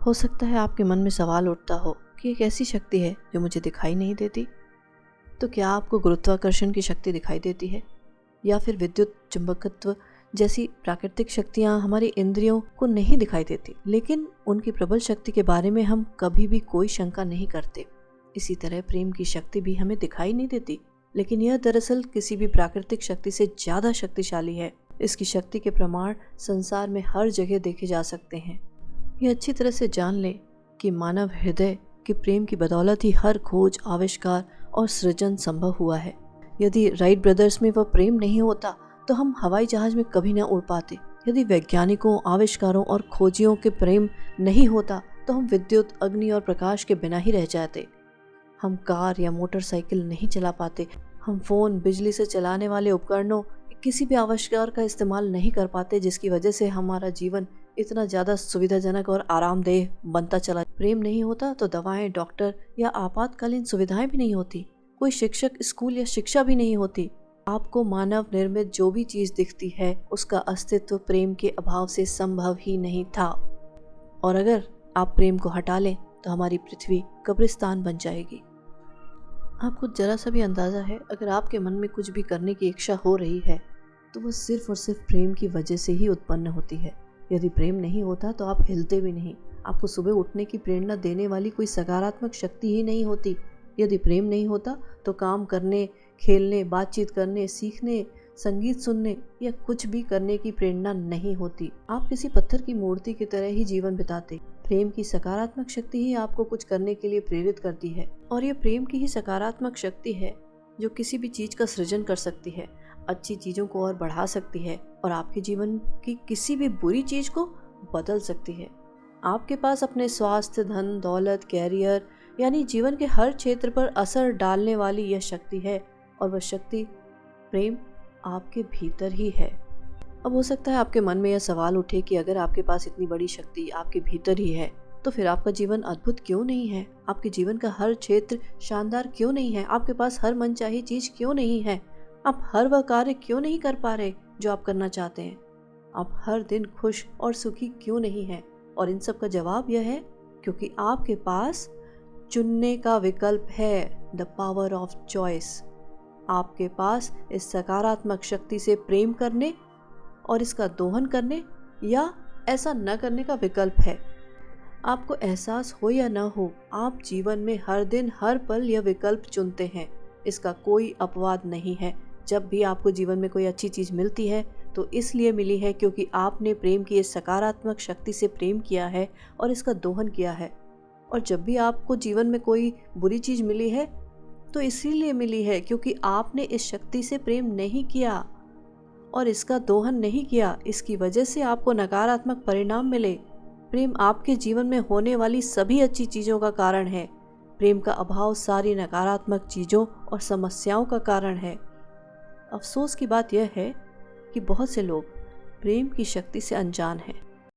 हो सकता है आपके मन में सवाल उठता हो कि एक ऐसी शक्ति है जो मुझे दिखाई नहीं देती। तो क्या आपको गुरुत्वाकर्षण की शक्ति दिखाई देती है, या फिर विद्युत चुंबकत्व जैसी प्राकृतिक शक्तियाँ हमारी इंद्रियों को नहीं दिखाई देती, लेकिन उनकी प्रबल शक्ति के बारे में हम कभी भी कोई शंका नहीं करते। इसी तरह प्रेम की शक्ति भी हमें दिखाई नहीं देती, लेकिन यह दरअसल किसी भी प्राकृतिक शक्ति से ज़्यादा शक्तिशाली है। इसकी शक्ति के प्रमाण संसार में हर जगह देखे जा सकते हैं। यह अच्छी तरह से जान लें कि मानव हृदय के प्रेम की बदौलत ही हर खोज, आविष्कार और सृजन संभव हुआ है। यदि राइट ब्रदर्स में वह प्रेम नहीं होता तो हम हवाई जहाज में कभी न उड़ पाते। यदि वैज्ञानिकों, आविष्कारों और खोजियों के प्रेम नहीं होता तो हम विद्युत, अग्नि और प्रकाश के बिना ही रह जाते। हम कार या मोटरसाइकिल नहीं चला पाते। हम फ़ोन, बिजली से चलाने वाले उपकरणों, किसी भी आविष्कार का इस्तेमाल नहीं कर पाते, जिसकी वजह से हमारा जीवन इतना ज़्यादा सुविधाजनक और आरामदेह बनता चला। प्रेम नहीं होता तो दवाएं, डॉक्टर या आपातकालीन सुविधाएं भी नहीं होती। कोई शिक्षक, स्कूल या शिक्षा भी नहीं होती। आपको मानव निर्मित जो भी चीज़ दिखती है उसका अस्तित्व प्रेम के अभाव से संभव ही नहीं था। और अगर आप प्रेम को हटा लें तो हमारी पृथ्वी कब्रिस्तान बन जाएगी। आपको जरा सा भी अंदाज़ा है, अगर आपके मन में कुछ भी करने की इच्छा हो रही है तो वो सिर्फ और सिर्फ प्रेम की वजह से ही उत्पन्न होती है। यदि प्रेम नहीं होता तो आप हिलते भी नहीं। आपको सुबह उठने की प्रेरणा देने वाली कोई सकारात्मक शक्ति ही नहीं होती। यदि प्रेम नहीं होता तो काम करने, खेलने, बातचीत करने, सीखने, संगीत सुनने या कुछ भी करने की प्रेरणा नहीं होती। आप किसी पत्थर की मूर्ति की तरह ही जीवन बिताते। प्रेम की सकारात्मक शक्ति ही आपको कुछ करने के लिए प्रेरित करती है, और यह प्रेम की ही सकारात्मक शक्ति है जो किसी भी चीज़ का सृजन कर सकती है, अच्छी चीज़ों को और बढ़ा सकती है, और आपके जीवन की किसी भी बुरी चीज़ को बदल सकती है। आपके पास अपने स्वास्थ्य, धन, दौलत, कैरियर यानी जीवन के हर क्षेत्र पर असर डालने वाली यह शक्ति है, और वह शक्ति प्रेम आपके भीतर ही है। अब हो सकता है आपके मन में यह सवाल उठे कि अगर आपके पास इतनी बड़ी शक्ति आपके भीतर ही है तो फिर आपका जीवन अद्भुत क्यों नहीं है? आपके जीवन का हर क्षेत्र शानदार क्यों नहीं है? आपके पास हर मनचाही चीज क्यों नहीं है? आप हर वह कार्य क्यों नहीं कर पा रहे जो आप करना चाहते हैं? आप हर दिन खुश और सुखी क्यों नहीं हैं? और इन सब का जवाब यह है क्योंकि आपके पास चुनने का विकल्प है, द पावर ऑफ चॉइस। आपके पास इस सकारात्मक शक्ति से प्रेम करने और इसका दोहन करने या ऐसा न करने का विकल्प है। आपको एहसास हो या न हो, आप जीवन में हर दिन हर पल यह विकल्प चुनते हैं। इसका कोई अपवाद नहीं है। जब भी आपको जीवन में कोई अच्छी चीज़ मिलती है तो इसलिए मिली है क्योंकि आपने प्रेम की इस सकारात्मक शक्ति से प्रेम किया है और इसका दोहन किया है। और जब भी आपको जीवन में कोई बुरी चीज़ मिली है तो इसीलिए मिली है क्योंकि आपने इस शक्ति से प्रेम नहीं किया और इसका दोहन नहीं किया। इसकी वजह से आपको नकारात्मक परिणाम मिले। प्रेम आपके जीवन में होने वाली सभी अच्छी चीज़ों का कारण है। प्रेम का अभाव सारी नकारात्मक चीज़ों और समस्याओं का कारण है। अफसोस की बात यह है कि बहुत से लोग प्रेम की शक्ति से अनजान हैं।